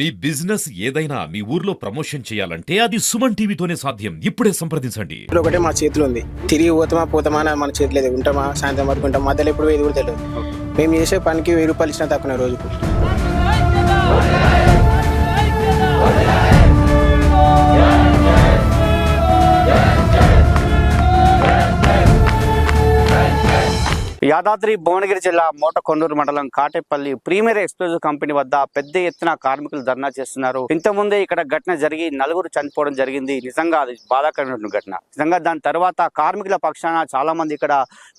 మీ business ఏదైనా మీ ఊర్లో promotion చేయాలంటే అది సుమన్ టీవీతోనే సాధ్యం. ఇప్పుడే సంప్రదించండి. ఇప్పుడు ఒకటే మా చేతిలో ఉంది. తిరిగి పోతామా అని మన చేతిలో లేదు. ఉంటామా సాయంత్రం వరకు ఉంటాం. మధ్యలో ఎప్పుడు వేది కూడా తెలియదు. మేము చేసే పనికి 1000 రూపాయలు ఇచ్చినా తక్కువ రోజుకు. యాదాద్రి భువనగిరి జిల్లా మోటకొండూరు మండలం కాటేపల్లి ప్రీమియర్ ఎక్స్ప్రెసివ్ కంపెనీ వద్ద పెద్ద ఎత్తున కార్మికులు ధర్నా చేస్తున్నారు. ఇంతకుముందే ఇక్కడ ఘటన జరిగి 4 చనిపోవడం జరిగింది. నిజంగా అది బాధాకరమైన ఘటన. నిజంగా దాని తర్వాత కార్మికుల పక్షాన చాలా మంది ఇక్కడ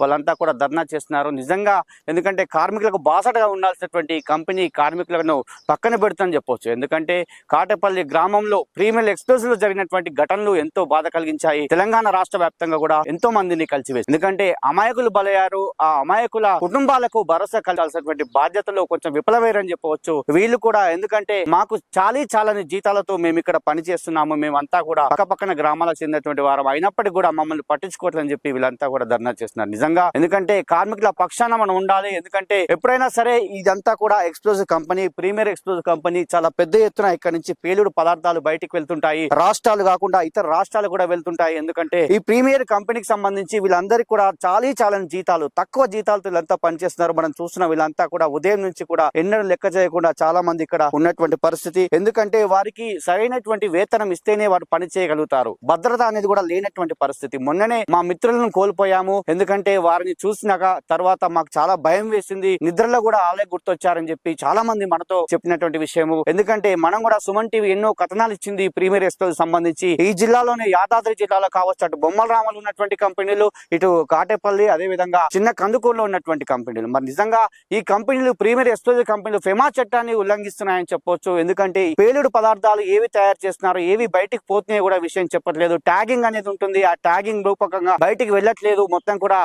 వాళ్ళంతా కూడా ధర్నా చేస్తున్నారు. నిజంగా ఎందుకంటే కార్మికులకు బాసటగా ఉండాల్సినటువంటి కంపెనీ కార్మికులను పక్కన పెడుతుందని చెప్పొచ్చు. ఎందుకంటే కాటేపల్లి గ్రామంలో ప్రీమియర్ ఎక్స్ప్రెసివ్ లో జరిగినటువంటి ఘటనలు ఎంతో బాధ కలిగించాయి. తెలంగాణ రాష్ట్ర వ్యాప్తంగా కూడా ఎంతో మందిని కలిసివేసి, ఎందుకంటే అమాయకులు బలయ్యారు. ఆ అమాయకుల కుటుంబాలకు భరోసా కలగాల్సినటువంటి బాధ్యతలు కొంచెం విఫలమయ్యారని చెప్పవచ్చు. వీళ్ళు కూడా ఎందుకంటే మాకు చాలని జీతాలతో మేము ఇక్కడ పని చేస్తున్నాము, మేమంతా కూడా పక్కపక్కన గ్రామాలకు చెందినటువంటి వారం అయినప్పటికీ కూడా మమ్మల్ని పట్టించుకోవట్లని చెప్పి వీళ్ళంతా కూడా ధర్నా చేస్తున్నారు. నిజంగా ఎందుకంటే కార్మికుల పక్షాన మనం ఉండాలి. ఎందుకంటే ఎప్పుడైనా సరే ఇదంతా కూడా explosive company, premier explosive company చాలా పెద్ద ఎత్తున ఇక్కడ నుంచి పేలుడు పదార్థాలు బయటికి వెళ్తుంటాయి. రాష్ట్రాలు కాకుండా ఇతర రాష్ట్రాలు కూడా వెళ్తుంటాయి. ఎందుకంటే ఈ ప్రీమియర్ కంపెనీకి సంబంధించి వీళ్ళందరికీ కూడా చాలని జీతాలు, తక్కువ జీతాలతో వీళ్ళంతా పనిచేస్తున్నారు. మనం చూసిన వీళ్ళంతా కూడా ఉదయం నుంచి కూడా ఎన్నడూ లెక్క చేయకుండా చాలా మంది ఇక్కడ ఉన్నటువంటి పరిస్థితి. ఎందుకంటే వారికి సరైనటువంటి వేతనం ఇస్తేనే వారు పని చేయగలుగుతారు. భద్రత అనేది కూడా లేనటువంటి పరిస్థితి. మొన్ననే మా మిత్రులను కోల్పోయాము. ఎందుకంటే వారిని చూసినాక తర్వాత మాకు చాలా భయం వేసింది. నిద్రలో కూడా ఆలే గుర్తొచ్చారని చెప్పి చాలా మంది మనతో చెప్పినటువంటి విషయము. ఎందుకంటే మనం కూడా సుమన్ టీవీ ఎన్నో కథనాలు ఇచ్చింది ప్రీమియర్ ఎక్స్ప్రెస్ సంబంధించి. ఈ జిల్లాలోనే యాదాద్రి జిల్లాలో కావచ్చు, అటు బొమ్మలరామలు ఉన్నటువంటి కంపెనీలు, ఇటు కాటేపల్లి, అదే విధంగా చిన్న కందుకూరులో ఉన్నటువంటి కంపెనీలు. మరి నిజంగా ఈ కంపెనీలు ప్రీమియర్ ఎక్స్ప్లోజివ్ కంపెనీలు ఫెమా చట్టాన్ని ఉల్లంఘిస్తున్నాయని చెప్పొచ్చు. ఎందుకంటే పేలుడు పదార్థాలు ఏవి తయారు చేస్తున్నారు, ఏవి బయటికి పోతున్నాయో కూడా విషయం చెప్పట్లేదు. ట్యాగింగ్ అనేది ఉంటుంది. ఆ ట్యాగింగ్ రూపకంగా బయటికి వెళ్ళట్లేదు. మొత్తం కూడా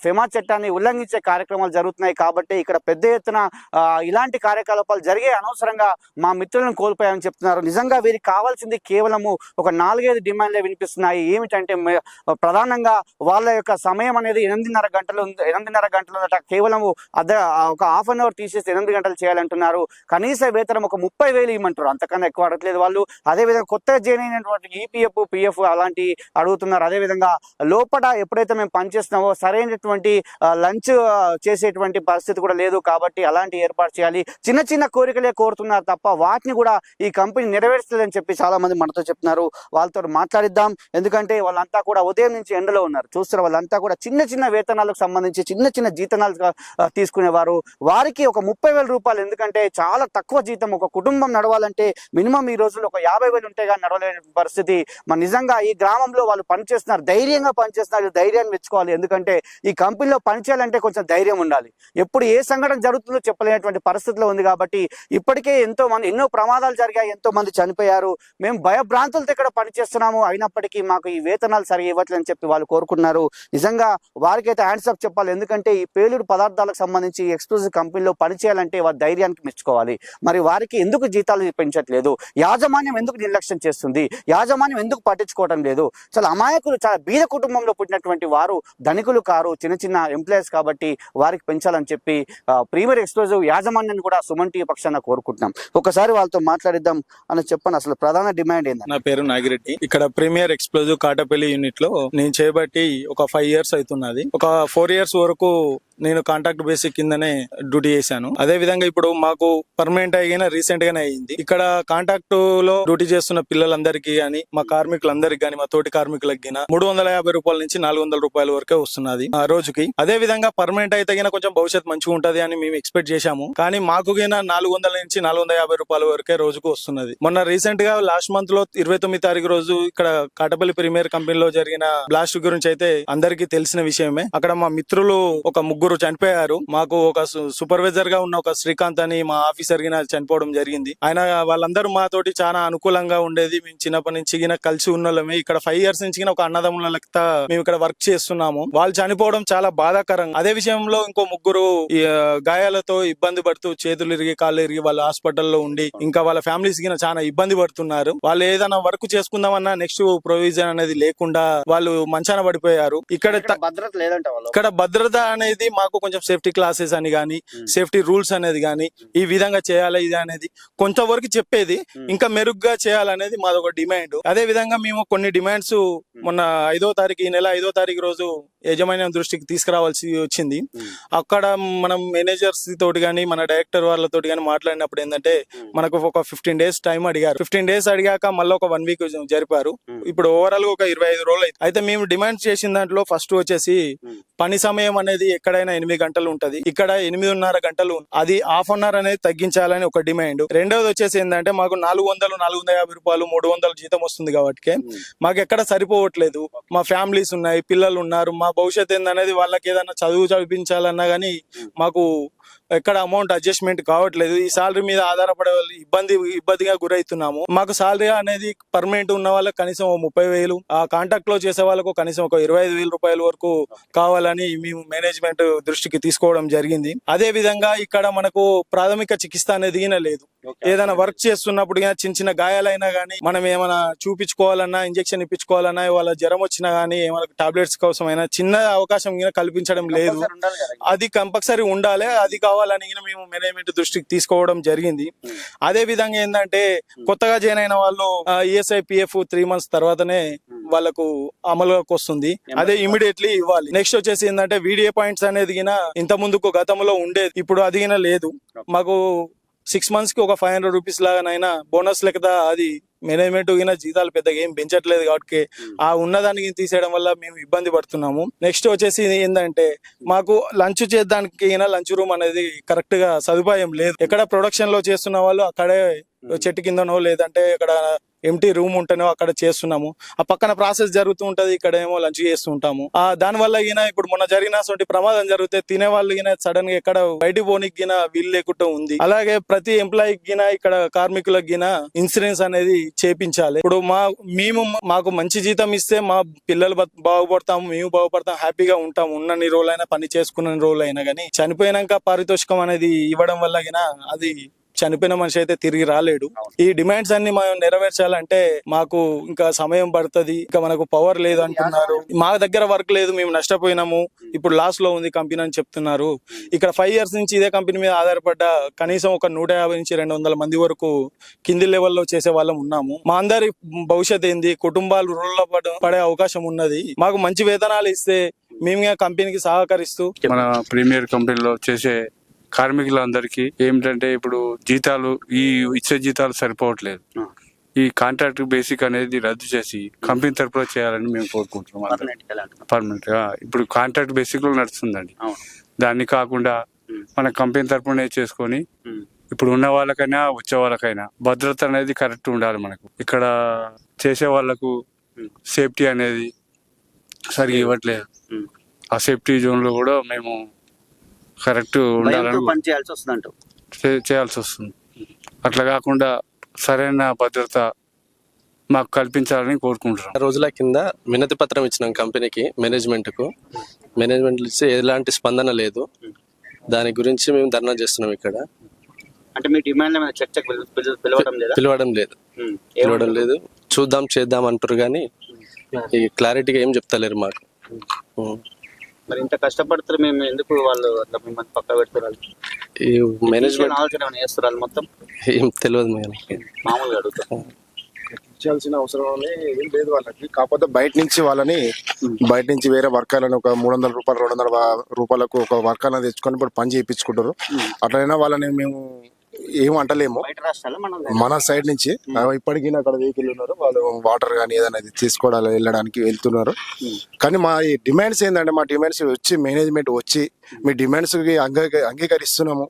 ఫెమా చట్టాన్ని ఉల్లంఘించే కార్యక్రమాలు జరుగుతున్నాయి. కాబట్టి ఇక్కడ పెద్ద ఎత్తున ఇలాంటి కార్యకలాపాలు జరిగే అనవసరంగా మా మిత్రులను కోల్పోయామని చెప్తున్నారు. నిజంగా వీరికి కావాల్సింది కేవలము ఒక 4-5 డిమాండ్లే వినిపిస్తున్నాయి. ఏమిటంటే ప్రధానంగా వాళ్ళ యొక్క సమయం అనేది 8:30 గంటలు కేవలం ఒక హాఫ్ అన్ అవర్ తీసేసి 8 గంటలు చేయాలంటున్నారు. కనీస వేతనం ఒక 30,000 ఇవ్వమంటారు. అంతకన్నా ఎక్కువ అడగట్లేదు వాళ్ళు. అదేవిధంగా కొత్తగా జాయిన్ అయినటువంటి ఈపీఎఫ్, పిఎఫ్ అలాంటి అడుగుతున్నారు. అదేవిధంగా లోపల ఎప్పుడైతే మేము పనిచేస్తున్నామో సరైనటువంటి లంచ్ చేసేటువంటి పరిస్థితి కూడా లేదు. కాబట్టి అలాంటి ఏర్పాటు చేయాలి. చిన్న కోరికలే కోరుతున్నారు తప్ప వాటిని కూడా ఈ కంపెనీ నెరవేర్చలేదని చెప్పి చాలా మంది మనతో చెప్తున్నారు. వాళ్ళతో మాట్లాడిద్దాం. ఎందుకంటే వాళ్ళంతా కూడా ఉదయం నుంచి ఎండలో ఉన్నారు. చూస్తున్న వాళ్ళంతా కూడా చిన్న వేతనాలకు సంబంధించి చిన్న జీతనాలు తీసుకునేవారు. వారికి ఒక 30,000 రూపాయలు. ఎందుకంటే చాలా తక్కువ జీతం. ఒక కుటుంబం నడవాలంటే మినిమం ఈ రోజుల్లో ఒక 50,000 ఉంటే కానీ నడవలేని పరిస్థితి. మరి నిజంగా ఈ గ్రామంలో వాళ్ళు పనిచేస్తున్నారు, ధైర్యంగా పనిచేస్తున్నారు. ధైర్యాన్ని మెచ్చుకోవాలి. ఎందుకంటే ఈ కంపెనీలో పనిచేయాలంటే కొంచెం ధైర్యం ఉండాలి. ఎప్పుడు ఏ సంఘటన జరుగుతుందో చెప్పలేనటువంటి పరిస్థితిలో ఉంది. కాబట్టి ఇప్పటికే ఎన్నో ప్రమాదాలు జరిగాయి, ఎంతో మంది చనిపోయారు. మేము భయభ్రాంతులతో ఇక్కడ పనిచేస్తున్నాము, అయినప్పటికీ మాకు ఈ వేతనాలు సరిగా ఇవ్వట్లేదని చెప్పి వాళ్ళు కోరుకున్నారు. నిజంగా వారికైతే హ్యాండ్స్ అప్ చెప్పాలి. ఎందుకంటే ఈ పేలుడు పదార్థాలకు సంబంధించి ఎక్స్క్లూజివ్ కంపెనీలో పనిచేయాలంటే వారి ధైర్యానికి మెచ్చుకోవాలి. మరి వారికి ఎందుకు జీతాలు పెంచట్లేదు? యాజమాన్యం ఎందుకు నిర్లక్ష్యం చేస్తుంది? యాజమాన్యం ఎందుకు పట్టించుకోవడం లేదు? చాలా అమాయకులు, చాలా బీద కుటుంబంలో పుట్టినటువంటి వారు ధనికులు కారు, చిన్న ఎంప్లాయీస్. కాబట్టి వారికి పెంచాలని చెప్పి ప్రీమియర్ ఎక్స్క్లూజివ్ యాజమాన్యాన్ని కూడా సుమన్ టీవీ పక్షాన కోరుకుంటున్నాం. ఒకసారి వాళ్ళతో మాట్లాడిద్దాం అని చెప్పాను. అసలు ప్రధాన డిమాండ్ ఏంటి? నా పేరు నాగిరెడ్డి. ఇక్కడ ప్రీమియర్ ఎక్స్ప్లోజివ్ కాటపల్లి యూనిట్ లో నేను చేయబట్టి ఒక 5 years అవుతున్నది. ఒక 4 years వరకు నేను కాంట్రాక్ట్ బేసిక్ కిందనే డ్యూటీ చేశాను. అదే విధంగా ఇప్పుడు మాకు పర్మనెంట్ అయినా రీసెంట్ గానే అయింది. ఇక్కడ కాంట్రాక్ట్ లో డ్యూటీ చేస్తున్న పిల్లలందరికీ గానీ, మా కార్మికులందరికీ గానీ, మా తోటి కార్మికులకు గిన 350 రూపాయల నుంచి 400 రూపాయల వరకే వస్తున్నది ఆ రోజుకి. అదే విధంగా పర్మనెంట్ అయితే గిన కొంచెం భవిష్యత్ మంచిగా ఉంటది అని మేము ఎక్స్పెక్ట్ చేశాము. కానీ మాకు గిన 400 నుంచి 450 రూపాయల వరకే రోజుకు వస్తున్నది. మొన్న రీసెంట్ గా లాస్ట్ మంత్ లో 29వ తారీఖు రోజు ఇక్కడ కాటపల్లి ప్రీమియర్ కంపెనీలో జరిగిన బ్లాస్ట్ గురించి అయితే అందరికీ తెలిసిన విషయమే. అక్కడ మా మిత్రులు ఒక 3 చనిపోయారు. మాకు ఒక సూపర్వైజర్ గా ఉన్న ఒక శ్రీకాంత్ అని మా ఆఫీసర్ గిన చనిపోవడం జరిగింది. ఆయన వాళ్ళందరూ మాతోటి చాలా అనుకూలంగా ఉండేది. మేము చిన్నప్పటి నుంచి గిన కలిసి ఉన్నోళ్ళమే. ఇక్కడ 5 years నుంచి ఒక అన్నదమ్ముల లెక్క మేము ఇక్కడ వర్క్ చేస్తున్నాము. వాళ్ళు చనిపోవడం చాలా బాధాకరంగా. అదే విషయంలో ఇంకో 3 గాయాలతో ఇబ్బంది పడుతూ చేతులు ఇరిగి కాళ్ళు ఇరిగి వాళ్ళ హాస్పిటల్లో ఉండి ఇంకా వాళ్ళ ఫ్యామిలీస్ గిన చాలా ఇబ్బంది పడుతున్నారు. వాళ్ళు ఏదైనా వర్క్ చేసుకుందామన్నా నెక్స్ట్ ప్రొవిజన్ అనేది లేకుండా వాళ్ళు మంచాన పడిపోయారు. ఇక్కడ భద్రత లేదంట. ఇక్కడ భద్రత అనేది మాకు కొంచెం సేఫ్టీ క్లాసెస్ అని కానీ సేఫ్టీ రూల్స్ అనేది కానీ ఈ విధంగా చేయాలి ఇది అనేది కొంతవరకు చెప్పేది ఇంకా మెరుగ్గా చేయాలనేది మాదొక డిమాండ్. అదే విధంగా మేము కొన్ని డిమాండ్స్ మొన్న 5వ తారీఖు, ఈ నెల 5వ తారీఖు రోజు యాజమాన్యం దృష్టికి తీసుకురావాల్సి వచ్చింది. అక్కడ మనం మేనేజర్స్ తోటి కానీ మన డైరెక్టర్ వాళ్ళతో కానీ మాట్లాడినప్పుడు ఏంటంటే మనకు ఒక 15 days టైం అడిగారు. 15 days అడిగాక మళ్ళీ ఒక 1 week జరిపారు. ఇప్పుడు ఓవరాల్ గా ఒక 25 రోజులు అయితే మేము డిమాండ్ చేసిన దాంట్లో ఫస్ట్ వచ్చేసి పని సమయం అనేది ఎక్కడైనా 8 గంటలు ఉంటది, ఇక్కడ 8.5 గంటలు, అది ½ an hour అనేది తగ్గించాలని ఒక డిమాండ్. రెండవది వచ్చేసి ఏంటంటే మాకు 400, 450 రూపాయలు, 300 జీతం వస్తుంది కాబట్టి మాకు ఎక్కడ సరిపోవట్లేదు. మా ఫ్యామిలీస్ ఉన్నాయి, పిల్లలు ఉన్నారు, మా భవిష్యత్ ఏందనేది వాళ్ళకి ఏదైనా చదువు చదివించాలన్నా గానీ మాకు ఎక్కడ అమౌంట్ అడ్జస్ట్మెంట్ కావట్లేదు. ఈ సాలరీ మీద ఆధారపడే వాళ్ళు ఇబ్బందిగా గురవుతున్నాము. మాకు సాలరీ అనేది పర్మనెంట్ ఉన్న వాళ్ళకి కనీసం 30,000, ఆ కాంట్రాక్ట్ లో చేసే వాళ్ళకు కనీసం ఒక 25,000 రూపాయల వరకు కావాలని మేము మేనేజ్మెంట్ దృష్టికి తీసుకోవడం జరిగింది. అదే విధంగా ఇక్కడ మనకు ప్రాథమిక చికిత్స అనేది లేదు. ఏదైనా వర్క్ చేస్తున్నప్పుడు చిన్న చిన్న గాయాలైనా గానీ మనం ఏమైనా చూపించుకోవాలన్నా, ఇంజెక్షన్ ఇప్పించుకోవాలన్నా, వాళ్ళ జ్వరం వచ్చినా గానీ ఏమైనా టాబ్లెట్స్ కోసం అయినా చిన్న అవకాశం కల్పించడం లేదు. అది కంపల్సరీ ఉండాలి. అది కావాలని మేము మేనేజ్మెంట్ దృష్టికి తీసుకోవడం జరిగింది. అదే విధంగా ఏంటంటే కొత్తగా జాయిన్ అయిన వాళ్ళు ఈఎస్ఐ పిఎఫ్ 3 months తర్వాతనే వాళ్ళకు అమలులోకి వస్తుంది. అదే ఇమీడియట్లీ ఇవ్వాలి. నెక్స్ట్ వచ్చేసి ఏంటంటే వీడియో పాయింట్స్ అనేది ఇంత ముందుకు గతంలో ఉండేది, ఇప్పుడు అది లేదు. మాకు 6 months కి ఒక 500 రూపీస్ లాగానైనా బోనస్ లెక్క అది మేనేజ్మెంట్ జీతాలు పెద్దగా ఏం పెంచట్లేదు కాబట్టి ఆ ఉన్నదానికి తీసేయడం వల్ల మేము ఇబ్బంది పడుతున్నాము. నెక్స్ట్ వచ్చేసి ఏంటంటే మాకు లంచ్ చేద్దానికి లంచ్ రూమ్ అనేది కరెక్ట్ గా సదుపాయం లేదు. ఎక్కడ ప్రొడక్షన్ లో చేస్తున్న వాళ్ళు అక్కడే చెట్టు కిందనో లేదంటే ఇక్కడ ఎంటీ రూమ్ ఉంటేనో అక్కడ చేస్తున్నాము. ఆ పక్కన ప్రాసెస్ జరుగుతూ ఉంటది, ఇక్కడ ఏమో లంచ్ చేస్తూ ఉంటాము. దాని వల్ల ఇప్పుడు మొన్న జరిగిన ప్రమాదం జరిగితే తినే వాళ్ళు సడన్ గా ఎక్కడ బయటికి పోనీకి వీలు లేకుండా ఉంది. అలాగే ప్రతి ఎంప్లాయీకి ఇక్కడ కార్మికులకు ఇన్సూరెన్స్ అనేది చేపించాలి. ఇప్పుడు మాకు మంచి జీతం ఇస్తే మా పిల్లలు బాగుపడతాము, మేము బాగుపడతాం, హ్యాపీగా ఉంటాము. ఉన్నన్ని రోజులైనా పని చేసుకున్న రోజులైనా కానీ చనిపోయినాక పారితోషికం అనేది ఇవ్వడం వల్ల అది చనిపోయిన మనిషి అయితే తిరిగి రాలేడు. ఈ డిమాండ్స్ అన్ని మనం నెరవేర్చాలంటే మాకు ఇంకా సమయం పడుతుంది. ఇంకా మనకు పవర్ లేదు అంటున్నారు. మా దగ్గర వర్క్ లేదు, మేము నష్టపోయినాము, ఇప్పుడు లాస్ లో ఉంది కంపెనీ అని చెప్తున్నారు. ఇక్కడ 5 years నుంచి ఇదే కంపెనీ మీద ఆధారపడ్డ కనీసం ఒక 150 నుంచి 200 మంది వరకు కింది లెవెల్లో చేసే వాళ్ళం ఉన్నాము. మా అందరి భవిష్యత్ ఏంది, కుటుంబాలు రోడ్ల పడే అవకాశం ఉన్నది. మాకు మంచి వేతనాలు ఇస్తే మేము కంపెనీకి సహకరిస్తూ మన ప్రీమియర్ కంపెనీలో చేసే కార్మికులందరికీ ఏమిటంటే ఇప్పుడు జీతాలు ఇచ్చే జీతాలు సరిపోవట్లేదు. ఈ కాంట్రాక్ట్ బేసిక్ అనేది రద్దు చేసి కంపెనీ తరపున చేయాలని మేము కోరుకుంటున్నాం. పర్మనెంట్ గా ఇప్పుడు కాంట్రాక్ట్ బేసిక్ లో నడుస్తుందండి. దాన్ని కాకుండా మన కంపెనీ తరపునే చేసుకొని ఇప్పుడు ఉన్న వాళ్ళకైనా వచ్చే వాళ్ళకైనా భద్రత అనేది కరెక్ట్ ఉండాలి. మనకు ఇక్కడ చేసే వాళ్ళకు సేఫ్టీ అనేది సరిగా ఇవ్వట్లేదు. ఆ సేఫ్టీ జోన్ లో కూడా మేము కరెక్ట్ ఉండాలని చేయాల్సి వస్తుంది. అట్లా కాకుండా సరైన భద్రత మాకు కల్పించాలని కోరుకుంటున్నాం. రోజుల కింద వినతి పత్రం ఇచ్చినాం కంపెనీకి, మేనేజ్మెంట్ ఇచ్చి ఎలాంటి స్పందన లేదు. దాని గురించి మేము ధర్నా చేస్తున్నాం ఇక్కడ. అంటే మీ డిమాండ్ పిలవడం లేదు. చూద్దాం చేద్దాం అంటారు కానీ ఈ క్లారిటీగా ఏం చెప్తలేరు మాకు. మరి ఇంత కష్టపడుతారు, మేము ఎందుకు వాళ్ళు అట్లా మిమ్మల్ని పక్క పెడుతున్నారు? ఈ మేనేజ్మెంట్ ఆలోచన చేస్తున్నారు మొత్తం ఏం తెలియదు. మామూలుగా అడుగుతాం. ఇచ్చాల్సిన అవసరం ఏం లేదు వాళ్ళకి. కాకపోతే బయట నుంచి వేరే వర్కర్లను ఒక 300 రూపాయలు 200 రూపాయలకు ఒక వర్కర్లను తెచ్చుకొని ఇప్పుడు పని చేయించుకుంటారు. అట్లయినా వాళ్ళని మేము ఏం అంటలేము. మన సైడ్ నుంచి ఇప్పటికీ అక్కడ వెహికల్ ఉన్నారు, వాళ్ళు వాటర్ కానీ ఏదైనా తీసుకోవడానికి వెళ్ళడానికి వెళ్తున్నారు. కానీ మా డిమాండ్స్ ఏంటంటే మా డిమాండ్స్ వచ్చి మేనేజ్మెంట్ వచ్చి మీ డిమాండ్స్ కి అంగీకరిస్తున్నాము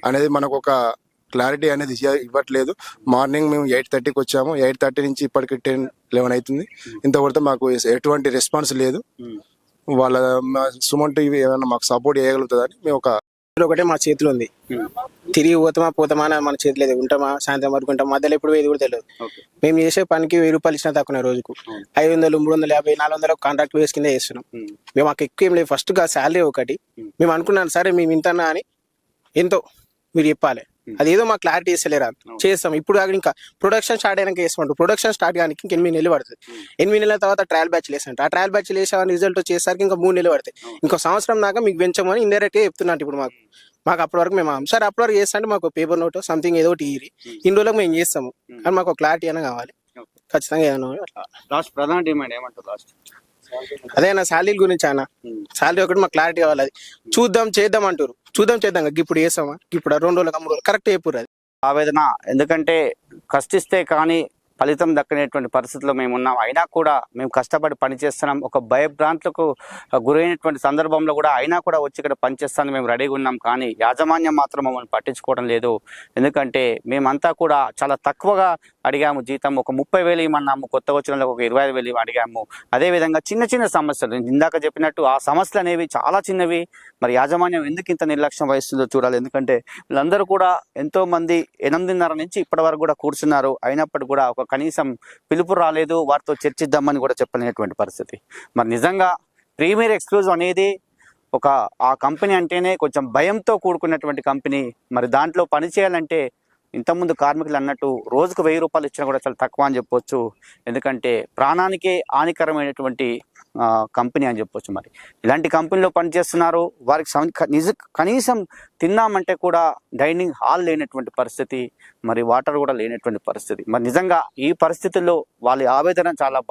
అనేది మనకు ఒక క్లారిటీ అనేది ఇవ్వట్లేదు. మార్నింగ్ మేము 8:30కి వచ్చాము, 8:30 నుంచి ఇప్పటికి 10-11 అవుతుంది. ఇంతవరకు మాకు ఎటువంటి రెస్పాన్స్ లేదు. వాళ్ళ సుమన్ టీవీ ఏమైనా మాకు సపోర్ట్ చేయగలుగుతుందని మేము ఒకటే మా చేతిలో ఉంది. తిరిగి పోతామా అని మన చేతి లేదు. ఉంటామా సాయంత్రం వరకు ఉంటాం, మధ్యలో ఎప్పుడు వేది కూడా తెలియదు. మేము చేసే పనికి 1000 రూపాయలు ఇచ్చినా తక్కువ రోజుకు 500, 350, 400 కాంట్రాక్ట్ బేస్ కింద చేస్తున్నాం. మేము మాకు ఎక్కువ ఏం లేదు. ఫస్ట్ గా శాలరీ ఒకటి మేము అనుకున్నాను, సరే మేము ఇంతనా అని ఎంతో మీరు చెప్పాలి. అది ఏదో మాకు క్లారిటీ ఇస్తలేరా చేస్తాం ఇప్పుడు కాక ఇంకా ప్రొడక్షన్ స్టార్ట్ అయినాక వేసుకుంటాం ప్రొడక్షన్ స్టార్ట్ కానీ ఇంక 8 నెలలు పడుతుంది 8 నెలల తర్వాత ట్రయల్ బ్యాచ్ వేసాం ఆ ట్రయల్ బ్యాచ్ వేసామని రిజల్ట్ వచ్చేసరికి ఇంకా 3 నెలలు పడతాయి ఇంకో సంవత్సరం దాకా మీకు పెంచమని ఇండైరెక్ట్ గా చెప్తున్నట్టు ఇప్పుడు మాకు అప్పటి వరకు మేము సరే అప్పటి వరకు చేస్తా అంటే మాకు పేపర్ నోట్ సంథింగ్ ఏదో ఒకటి ఇయ్యి ఇన్ని రోజులకు మేము చేస్తాము కానీ మాకు క్లారిటీ అయినా కావాలి ఖచ్చితంగా ఏదైనా అట్లా లాస్ట్ ప్రధాన డిమాండ్ ఏమంటారు లాస్ట్? అదే అన్న శాలరీ గురించి అన్న శాలరీ ఒకటి మాకు క్లారిటీ కావాలి అది చూద్దాం చేద్దాం అంటారు చూద్దాం చేద్దాం ఇప్పుడు చేస్తామా ఇప్పుడు 2 రోజులకు 3 రోజులు కరెక్ట్ చెప్పారు అది ఆవేదన ఎందుకంటే కష్టిస్తే కానీ ఫలితం దక్కనేటువంటి పరిస్థితిలో మేము ఉన్నాం అయినా కూడా మేము కష్టపడి పనిచేస్తున్నాం ఒక భయభ్రాంతులకు గురైనటువంటి సందర్భంలో కూడా అయినా కూడా వచ్చి ఇక్కడ పనిచేస్తాను మేము రెడీగా ఉన్నాం కానీ యాజమాన్యం మాత్రం మమ్మల్ని పట్టించుకోవడం లేదు ఎందుకంటే మేమంతా కూడా చాలా తక్కువగా అడిగాము జీతం ఒక 30,000 ఇవ్వమన్నాము కొత్తగా వచ్చిన వాళ్ళకి ఒక 25,000 అడిగాము అదేవిధంగా చిన్న చిన్న సమస్యలు ఇందాక చెప్పినట్టు ఆ సమస్యలు అనేవి చాలా చిన్నవి మరి యాజమాన్యం ఎందుకు ఇంత నిర్లక్ష్యం వహిస్తుందో చూడాలి ఎందుకంటే వీళ్ళందరూ కూడా ఎంతో మంది 8:30 నుంచి ఇప్పటి వరకు కూడా కూర్చున్నారు అయినప్పటికీ కూడా ఒక కనీసం పిలుపు రాలేదు వారితో చర్చిద్దామని కూడా చెప్పలేనటువంటి పరిస్థితి మరి నిజంగా ప్రీమియర్ ఎక్స్క్లూజివ్ అనేది ఆ కంపెనీ అంటేనే కొంచెం భయంతో కూడుకున్నటువంటి కంపెనీ మరి దాంట్లో పని చేయాలంటే ఇంతకుముందు కార్మికులు అన్నట్టు రోజుకు 1,000 రూపాయలు ఇచ్చినా కూడా చాలా తక్కువ అని చెప్పొచ్చు ఎందుకంటే ప్రాణానికే హానికరమైనటువంటి కంపెనీ అని చెప్పొచ్చు మరి ఇలాంటి కంపెనీలో పనిచేస్తున్నారు వారికి కనీసం తిన్నామంటే కూడా డైనింగ్ హాల్ లేనటువంటి పరిస్థితి మరి వాటర్ కూడా లేనటువంటి పరిస్థితి మరి నిజంగా ఈ పరిస్థితుల్లో వాళ్ళ ఆవేదన చాలా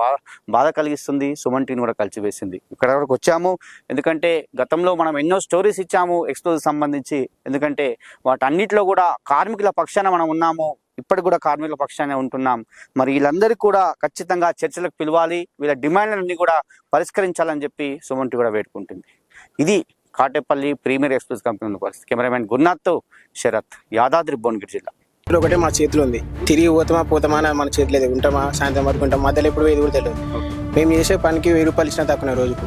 బాధ కలిగిస్తుంది సుమన్ టీని కూడా కలిసివేసింది ఇక్కడ వరకు వచ్చాము ఎందుకంటే గతంలో మనం ఎన్నో స్టోరీస్ ఇచ్చాము ఎక్స్ప్లోజివ్ సంబంధించి ఎందుకంటే వాటన్నిటిలో కూడా కార్మికుల పక్షాన మనం ఉన్నాము ఇప్పటికి కూడా కార్మికుల పక్షానే ఉంటున్నాం మరి వీళ్ళందరికీ కూడా ఖచ్చితంగా చర్చలకు పిలవాలి వీళ్ళ డిమాండ్లన్నీ కూడా పరిష్కరించాలని చెప్పి సుమన్ టీ కూడా వేడుకుంటుంది ఇది కాటేపల్లి ప్రీమియర్ ఎక్స్ప్రెస్ కంపెనీ పరిస్థితి కెమెరామెన్ గురునాథ్తో శరత్ యాదాద్రి భువనగిరి జిల్లా ఒకటే మా చేతిలో ఉంది తిరిగి పోతామా అని మన చేతిలో లేదు ఉంటామా సాయంత్రం వరకు ఉంటాం మధ్యలో ఎప్పుడు వేది కూడా తెలియదు మేము చేసే పనికి 1,000 రూపాయలు ఇచ్చినా తక్కువ రోజుకు